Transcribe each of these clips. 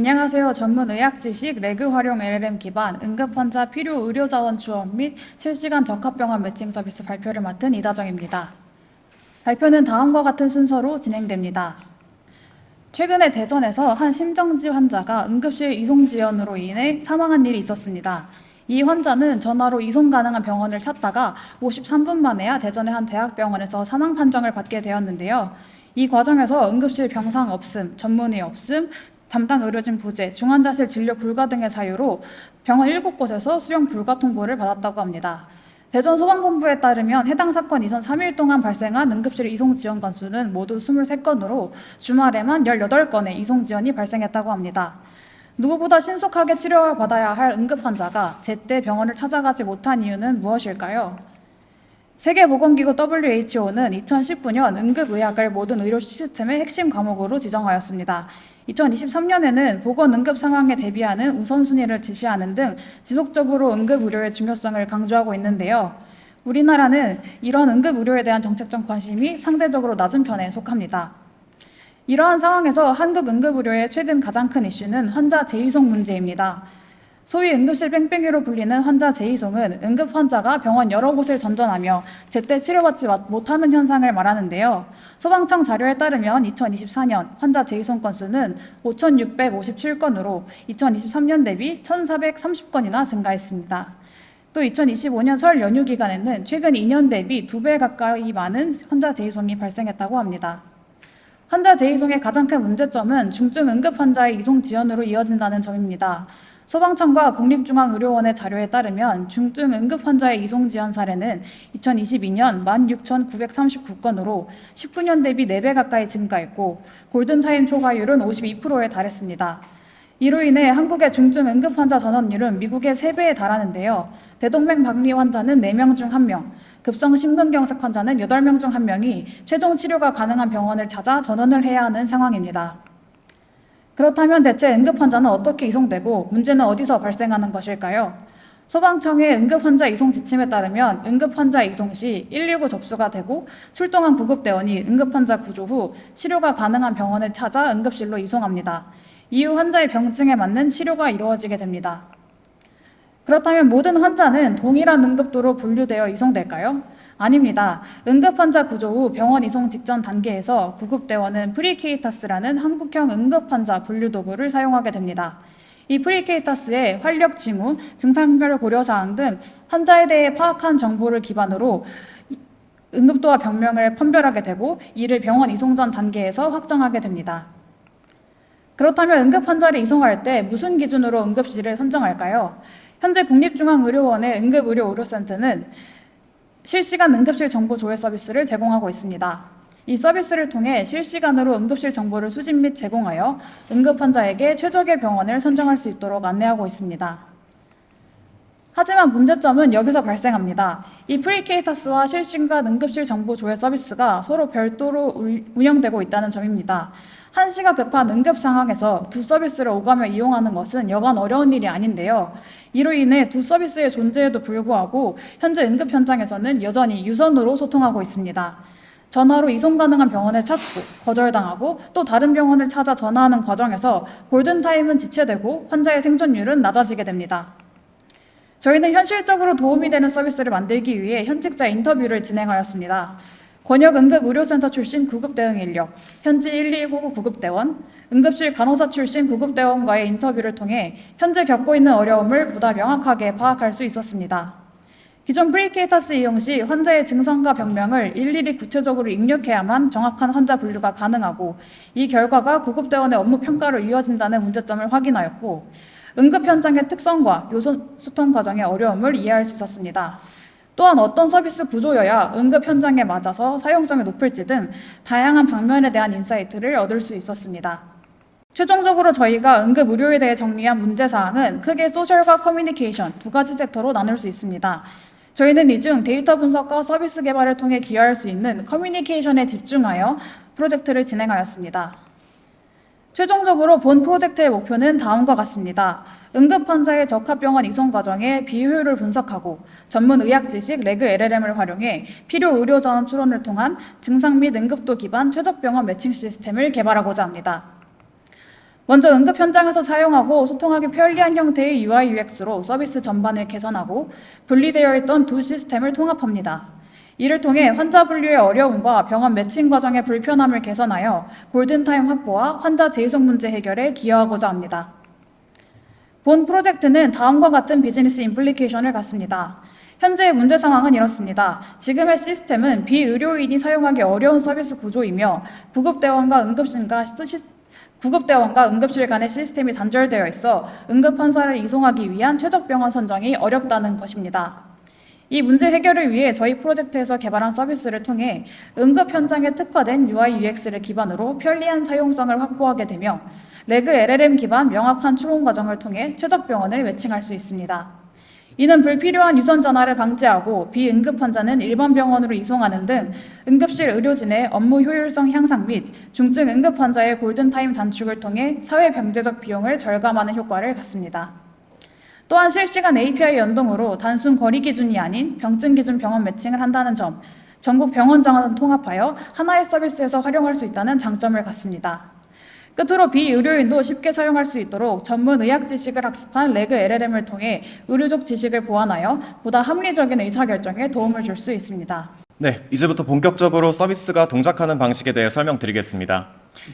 안녕하세요. 전문 의학 지식, 레그 활용 LLM 기반 응급환자 필요 의료자원 지원 및 실시간 적합병원 매칭 서비스 발표를 맡은 이다정입니다. 발표는 다음과 같은 순서로 진행됩니다. 최근에 대전에서 한 심정지 환자가 응급실 이송 지연으로 인해 사망한 일이 있었습니다. 이 환자는 전화로 이송 가능한 병원을 찾다가 53분 만에야 대전의 한 대학병원에서 사망 판정을 받게 되었는데요. 이 과정에서 응급실 병상 없음, 전문의 없음, 담당 의료진 부재, 중환자실 진료 불가 등의 사유로 병원 7곳에서 수용 불가 통보를 받았다고 합니다. 대전소방본부에 따르면 해당 사건 이전 3일 동안 발생한 응급실 이송 지연 건수는 모두 23건으로 주말에만 18건의 이송 지연이 발생했다고 합니다. 누구보다 신속하게 치료를 받아야 할 응급 환자가 제때 병원을 찾아가지 못한 이유는 무엇일까요? 세계보건기구 WHO는 2019년 응급의학을 모든 의료 시스템의 핵심 과목으로 지정하였습니다. 2023년에는 보건 응급 상황에 대비하는 우선순위를 제시하는 등 지속적으로 응급의료의 중요성을 강조하고 있는데요. 우리나라는 이런 응급의료에 대한 정책적 관심이 상대적으로 낮은 편에 속합니다. 이러한 상황에서 한국 응급의료의 최근 가장 큰 이슈는 환자 재이송 문제입니다. 소위 응급실 뺑뺑이로 불리는 환자 재이송은 응급 환자가 병원 여러 곳을 전전하며 제때 치료받지 못하는 현상을 말하는데요. 소방청 자료에 따르면 2024년 환자 재이송 건수는 5,657건으로 2023년 대비 1,430건이나 증가했습니다. 또 2025년 설 연휴 기간에는 최근 2년 대비 2배 가까이 많은 환자 재이송이 발생했다고 합니다. 환자 재이송의 가장 큰 문제점은 중증 응급 환자의 이송 지연으로 이어진다는 점입니다. 소방청과 국립중앙의료원의 자료에 따르면 중증 응급 환자의 이송 지연 사례는 2022년 16,939건으로 19년 대비 4배 가까이 증가했고 골든타임 초과율은 52%에 달했습니다. 이로 인해 한국의 중증 응급 환자 전원율은 미국의 3배에 달하는데요. 대동맥 박리 환자는 4명 중 1명, 급성 심근경색 환자는 8명 중 1명이 최종 치료가 가능한 병원을 찾아 전원을 해야 하는 상황입니다. 그렇다면 대체 응급 환자는 어떻게 이송되고 문제는 어디서 발생하는 것일까요? 소방청의 응급 환자 이송 지침에 따르면 응급 환자 이송 시 119 접수가 되고 출동한 구급대원이 응급 환자 구조 후 치료가 가능한 병원을 찾아 응급실로 이송합니다. 이후 환자의 병증에 맞는 치료가 이루어지게 됩니다. 그렇다면 모든 환자는 동일한 응급도로 분류되어 이송될까요? 아닙니다. 응급환자 구조 후 병원 이송 직전 단계에서 구급대원은 프리케이타스라는 한국형 응급환자 분류 도구를 사용하게 됩니다. 이 프리케이타스에 활력 징후, 증상별 고려사항 등 환자에 대해 파악한 정보를 기반으로 응급도와 병명을 판별하게 되고 이를 병원 이송 전 단계에서 확정하게 됩니다. 그렇다면 응급환자를 이송할 때 무슨 기준으로 응급실을 선정할까요? 현재 국립중앙의료원의 응급의료의료센터는 실시간 응급실 정보 조회 서비스를 제공하고 있습니다. 이 서비스를 통해 실시간으로 응급실 정보를 수집 및 제공하여 응급 환자에게 최적의 병원을 선정할 수 있도록 안내하고 있습니다. 하지만 문제점은 여기서 발생합니다. 이 프리케이타스와 실시간 응급실 정보 조회 서비스가 서로 별도로 운영되고 있다는 점입니다. 한시가 급한 응급 상황에서 두 서비스를 오가며 이용하는 것은 여간 어려운 일이 아닌데요. 이로 인해 두 서비스의 존재에도 불구하고 현재 응급 현장에서는 여전히 유선으로 소통하고 있습니다. 전화로 이송 가능한 병원을 찾고 거절당하고 또 다른 병원을 찾아 전화하는 과정에서 골든타임은 지체되고 환자의 생존율은 낮아지게 됩니다. 저희는 현실적으로 도움이 되는 서비스를 만들기 위해 현직자 인터뷰를 진행하였습니다. 권역응급의료센터 출신 구급대응 인력, 현지 119 구급대원, 응급실 간호사 출신 구급대원과의 인터뷰를 통해 현재 겪고 있는 어려움을 보다 명확하게 파악할 수 있었습니다. 기존 프리케이타스 이용 시 환자의 증상과 병명을 일일이 구체적으로 입력해야만 정확한 환자 분류가 가능하고 이 결과가 구급대원의 업무 평가로 이어진다는 문제점을 확인하였고 응급 현장의 특성과 요소 소통 과정의 어려움을 이해할 수 있었습니다. 또한 어떤 서비스 구조여야 응급 현장에 맞아서 사용성이 높을지 등 다양한 방면에 대한 인사이트를 얻을 수 있었습니다. 최종적으로 저희가 응급 의료에 대해 정리한 문제사항은 크게 소셜과 커뮤니케이션 두 가지 섹터로 나눌 수 있습니다. 저희는 이 중 데이터 분석과 서비스 개발을 통해 기여할 수 있는 커뮤니케이션에 집중하여 프로젝트를 진행하였습니다. 최종적으로 본 프로젝트의 목표는 다음과 같습니다. 응급 환자의 적합병원 이송 과정의 비효율을 분석하고 전문 의학 지식 레그 LLM을 활용해 필요 의료 자원 추론을 통한 증상 및 응급도 기반 최적 병원 매칭 시스템을 개발하고자 합니다. 먼저 응급 현장에서 사용하고 소통하기 편리한 형태의 UI UX로 서비스 전반을 개선하고 분리되어 있던 두 시스템을 통합합니다. 이를 통해 환자 분류의 어려움과 병원 매칭 과정의 불편함을 개선하여 골든타임 확보와 환자 재이송 문제 해결에 기여하고자 합니다. 본 프로젝트는 다음과 같은 비즈니스 임플리케이션을 갖습니다. 현재의 문제 상황은 이렇습니다. 지금의 시스템은 비의료인이 사용하기 어려운 서비스 구조이며 구급대원과 응급실 간의 시스템이 단절되어 있어 응급환자를 이송하기 위한 최적병원 선정이 어렵다는 것입니다. 이 문제 해결을 위해 저희 프로젝트에서 개발한 서비스를 통해 응급 현장에 특화된 UI UX를 기반으로 편리한 사용성을 확보하게 되며 레그 LLM 기반 명확한 추론 과정을 통해 최적병원을 매칭할 수 있습니다. 이는 불필요한 유선 전화를 방지하고 비응급 환자는 일반 병원으로 이송하는 등 응급실 의료진의 업무 효율성 향상 및 중증 응급 환자의 골든타임 단축을 통해 사회 경제적 비용을 절감하는 효과를 갖습니다. 또한 실시간 API 연동으로 단순 거리 기준이 아닌 병증 기준 병원 매칭을 한다는 점, 전국 병원 장을 통합하여 하나의 서비스에서 활용할 수 있다는 장점을 갖습니다. 끝으로 비의료인도 쉽게 사용할 수 있도록 전문 의학 지식을 학습한 레그 LLM을 통해 의료적 지식을 보완하여 보다 합리적인 의사결정에 도움을 줄 수 있습니다. 네, 이제부터 본격적으로 서비스가 동작하는 방식에 대해 설명드리겠습니다.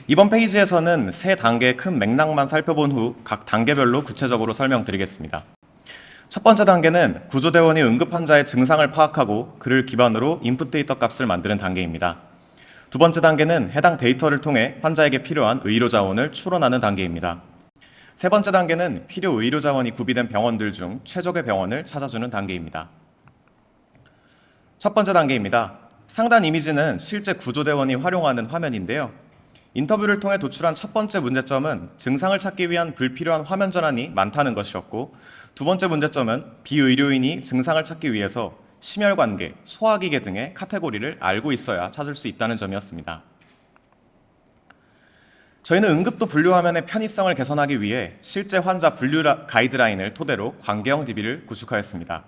이번 페이지에서는 세 단계의 큰 맥락만 살펴본 후 각 단계별로 구체적으로 설명드리겠습니다. 첫 번째 단계는 구조대원이 응급 환자의 증상을 파악하고 그를 기반으로 인풋 데이터 값을 만드는 단계입니다. 두 번째 단계는 해당 데이터를 통해 환자에게 필요한 의료 자원을 추론하는 단계입니다. 세 번째 단계는 필요 의료 자원이 구비된 병원들 중 최적의 병원을 찾아주는 단계입니다. 첫 번째 단계입니다. 상단 이미지는 실제 구조대원이 활용하는 화면인데요. 인터뷰를 통해 도출한 첫 번째 문제점은 증상을 찾기 위한 불필요한 화면 전환이 많다는 것이었고, 두 번째 문제점은 비의료인이 증상을 찾기 위해서 심혈관계, 소화기계 등의 카테고리를 알고 있어야 찾을 수 있다는 점이었습니다. 저희는 응급도 분류 화면의 편의성을 개선하기 위해 실제 환자 분류 가이드라인을 토대로 관계형 DB를 구축하였습니다.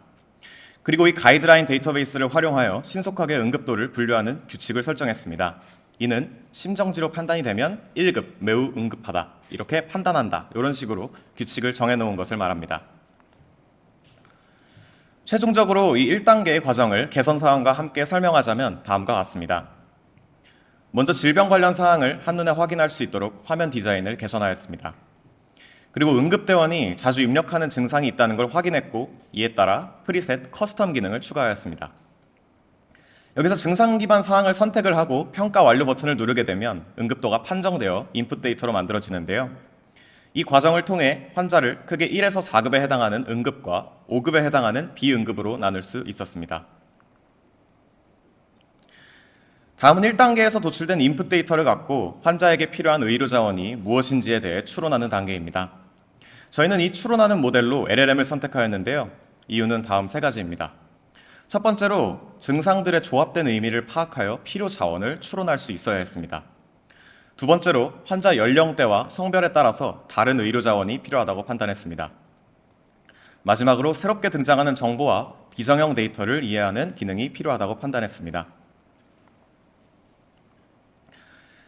그리고 이 가이드라인 데이터베이스를 활용하여 신속하게 응급도를 분류하는 규칙을 설정했습니다. 이는 심정지로 판단이 되면 1급, 매우 응급하다, 이렇게 판단한다, 이런 식으로 규칙을 정해놓은 것을 말합니다. 최종적으로 이 1단계의 과정을 개선 사항과 함께 설명하자면 다음과 같습니다. 먼저 질병 관련 사항을 한눈에 확인할 수 있도록 화면 디자인을 개선하였습니다. 그리고 응급대원이 자주 입력하는 증상이 있다는 걸 확인했고, 이에 따라 프리셋 커스텀 기능을 추가하였습니다. 여기서 증상 기반 사항을 선택을 하고 평가 완료 버튼을 누르게 되면 응급도가 판정되어 인풋 데이터로 만들어지는데요. 이 과정을 통해 환자를 크게 1에서 4급에 해당하는 응급과 5급에 해당하는 비응급으로 나눌 수 있었습니다. 다음은 1단계에서 도출된 인풋 데이터를 갖고 환자에게 필요한 의료 자원이 무엇인지에 대해 추론하는 단계입니다. 저희는 이 추론하는 모델로 LLM을 선택하였는데요. 이유는 다음 세 가지입니다. 첫 번째로 증상들의 조합된 의미를 파악하여 필요 자원을 추론할 수 있어야 했습니다. 두 번째로 환자 연령대와 성별에 따라서 다른 의료 자원이 필요하다고 판단했습니다. 마지막으로 새롭게 등장하는 정보와 비정형 데이터를 이해하는 기능이 필요하다고 판단했습니다.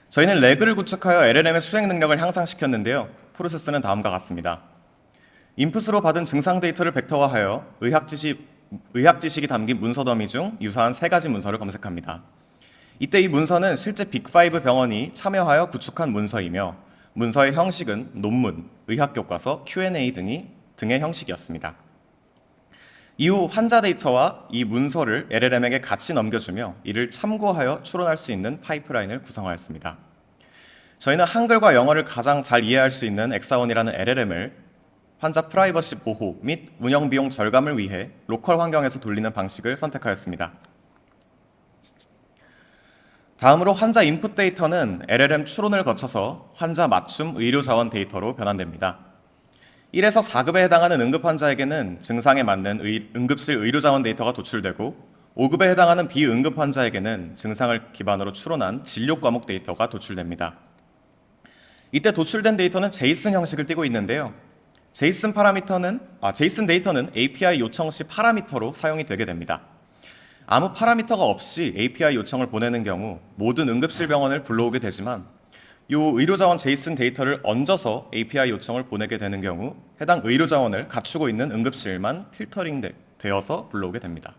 저희는 레그를 구축하여 LLM의 수행 능력을 향상시켰는데요. 프로세스는 다음과 같습니다. 인풋으로 받은 증상 데이터를 벡터화하여 의학 지식이 담긴 문서 더미 중 유사한 세 가지 문서를 검색합니다. 이때 이 문서는 실제 빅5 병원이 참여하여 구축한 문서이며 문서의 형식은 논문, 의학교과서, Q&A 등의 형식이었습니다. 이후 환자 데이터와 이 문서를 LLM에게 같이 넘겨주며 이를 참고하여 추론할 수 있는 파이프라인을 구성하였습니다. 저희는 한글과 영어를 가장 잘 이해할 수 있는 엑사원이라는 LLM을 환자 프라이버시 보호 및 운영 비용 절감을 위해 로컬 환경에서 돌리는 방식을 선택하였습니다. 다음으로 환자 인풋 데이터는 LLM 추론을 거쳐서 환자 맞춤 의료 자원 데이터로 변환됩니다. 1에서 4급에 해당하는 응급 환자에게는 증상에 맞는 응급실 의료 자원 데이터가 도출되고 5급에 해당하는 비응급 환자에게는 증상을 기반으로 추론한 진료 과목 데이터가 도출됩니다. 이때 도출된 데이터는 제이슨 형식을 띠고 있는데요. 제이슨 데이터는 API 요청 시 파라미터로 사용이 되게 됩니다. 아무 파라미터가 없이 API 요청을 보내는 경우 모든 응급실 병원을 불러오게 되지만 이 의료자원 제이슨 데이터를 얹어서 API 요청을 보내게 되는 경우 해당 의료자원을 갖추고 있는 응급실만 필터링 되어서 불러오게 됩니다.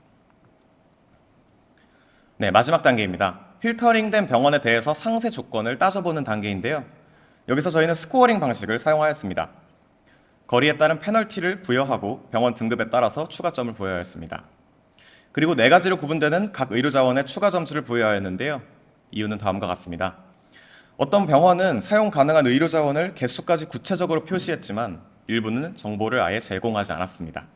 네, 마지막 단계입니다. 필터링된 병원에 대해서 상세 조건을 따져보는 단계인데요. 여기서 저희는 스코어링 방식을 사용하였습니다. 거리에 따른 페널티를 부여하고 병원 등급에 따라서 추가점을 부여하였습니다. 그리고 4가지로 구분되는 각 의료자원에 추가 점수를 부여하였는데요. 이유는 다음과 같습니다. 어떤 병원은 사용 가능한 의료자원을 개수까지 구체적으로 표시했지만 일부는 정보를 아예 제공하지 않았습니다.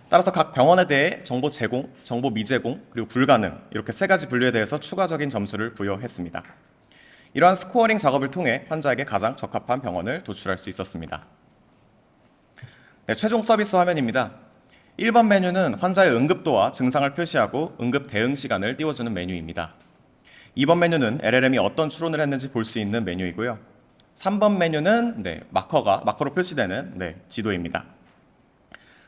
따라서 각 병원에 대해 정보 제공, 정보 미제공, 그리고 불가능 이렇게 3가지 분류에 대해서 추가적인 점수를 부여했습니다. 이러한 스코어링 작업을 통해 환자에게 가장 적합한 병원을 도출할 수 있었습니다. 네, 최종 서비스 화면입니다. 1번 메뉴는 환자의 응급도와 증상을 표시하고 응급 대응 시간을 띄워주는 메뉴입니다. 2번 메뉴는 LLM이 어떤 추론을 했는지 볼 수 있는 메뉴이고요. 3번 메뉴는 마커로 표시되는 지도입니다.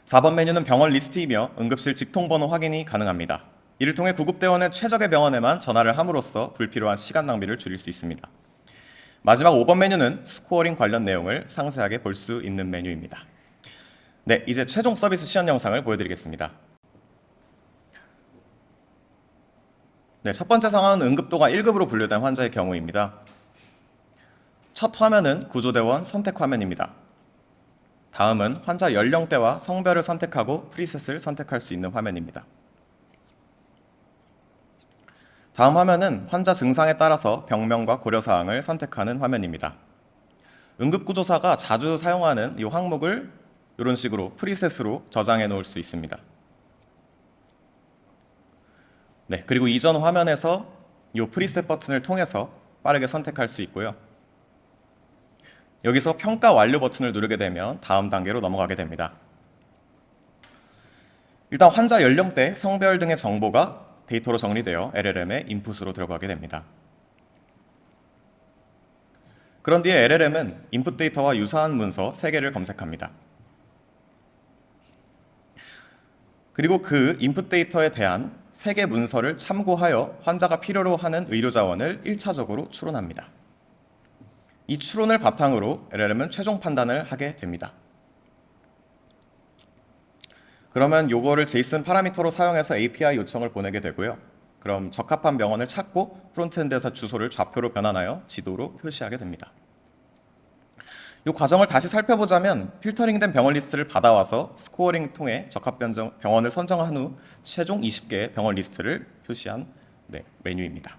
4번 메뉴는 병원 리스트이며 응급실 직통번호 확인이 가능합니다. 이를 통해 구급대원은 최적의 병원에만 전화를 함으로써 불필요한 시간 낭비를 줄일 수 있습니다. 마지막 5번 메뉴는 스코어링 관련 내용을 상세하게 볼 수 있는 메뉴입니다. 네, 이제 최종 서비스 시연 영상을 보여드리겠습니다. 네, 첫 번째 상황은 응급도가 1급으로 분류된 환자의 경우입니다. 첫 화면은 구조대원 선택 화면입니다. 다음은 환자 연령대와 성별을 선택하고 프리셋을 선택할 수 있는 화면입니다. 다음 화면은 환자 증상에 따라서 병명과 고려사항을 선택하는 화면입니다. 응급구조사가 자주 사용하는 이 항목을 이런 식으로 프리셋으로 저장해 놓을 수 있습니다. 네, 그리고 이전 화면에서 이 프리셋 버튼을 통해서 빠르게 선택할 수 있고요. 여기서 평가 완료 버튼을 누르게 되면 다음 단계로 넘어가게 됩니다. 일단 환자 연령대, 성별 등의 정보가 데이터로 정리되어 LLM의 인풋으로 들어가게 됩니다. 그런 뒤에 LLM은 인풋 데이터와 유사한 문서 3개를 검색합니다. 그리고 그 인풋 데이터에 대한 3개 문서를 참고하여 환자가 필요로 하는 의료자원을 1차적으로 추론합니다. 이 추론을 바탕으로 LLM은 최종 판단을 하게 됩니다. 그러면 요거를 제이슨 파라미터로 사용해서 API 요청을 보내게 되고요. 그럼 적합한 병원을 찾고 프론트엔드에서 주소를 좌표로 변환하여 지도로 표시하게 됩니다. 이 과정을 다시 살펴보자면 필터링된 병원 리스트를 받아와서 스코어링 통해 적합 병원을 선정한 후 최종 20개의 병원 리스트를 표시한 메뉴입니다.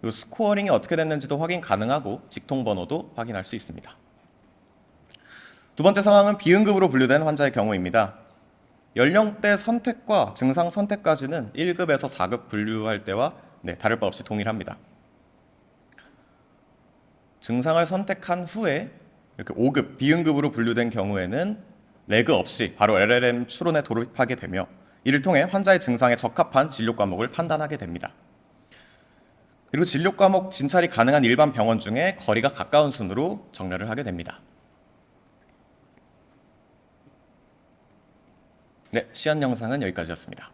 이 스코어링이 어떻게 됐는지도 확인 가능하고 직통번호도 확인할 수 있습니다. 두 번째 상황은 비응급으로 분류된 환자의 경우입니다. 연령대 선택과 증상 선택까지는 1급에서 4급 분류할 때와 다를 바 없이 동일합니다. 증상을 선택한 후에 이렇게 5급 비응급으로 분류된 경우에는 레그 없이 바로 LLM 추론에 돌입하게 되며 이를 통해 환자의 증상에 적합한 진료 과목을 판단하게 됩니다. 그리고 진료 과목 진찰이 가능한 일반 병원 중에 거리가 가까운 순으로 정렬을 하게 됩니다. 네, 시연 영상은 여기까지였습니다.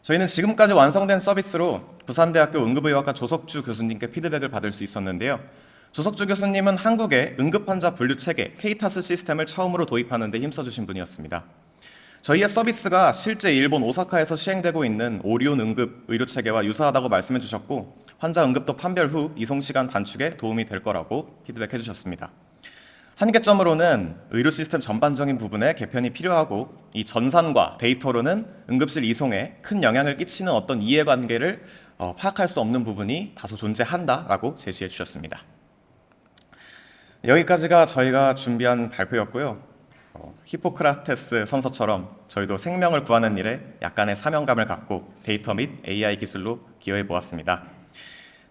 저희는 지금까지 완성된 서비스로 부산대학교 응급의학과 조석주 교수님께 피드백을 받을 수 있었는데요. 조석주 교수님은 한국의 응급환자 분류 체계 케이타스 시스템을 처음으로 도입하는 데 힘써주신 분이었습니다. 저희의 서비스가 실제 일본 오사카에서 시행되고 있는 오리온 응급 의료 체계와 유사하다고 말씀해 주셨고 환자 응급도 판별 후 이송 시간 단축에 도움이 될 거라고 피드백해 주셨습니다. 한계점으로는 의료 시스템 전반적인 부분에 개편이 필요하고 이 전산과 데이터로는 응급실 이송에 큰 영향을 끼치는 어떤 이해관계를 파악할 수 없는 부분이 다소 존재한다라고 제시해 주셨습니다. 여기까지가 저희가 준비한 발표였고요. 히포크라테스 선서처럼 저희도 생명을 구하는 일에 약간의 사명감을 갖고 데이터 및 AI 기술로 기여해 보았습니다.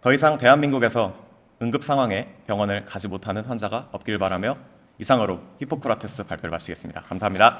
더 이상 대한민국에서 응급 상황에 병원을 가지 못하는 환자가 없길 바라며 이상으로 히포크라테스 발표를 마치겠습니다. 감사합니다.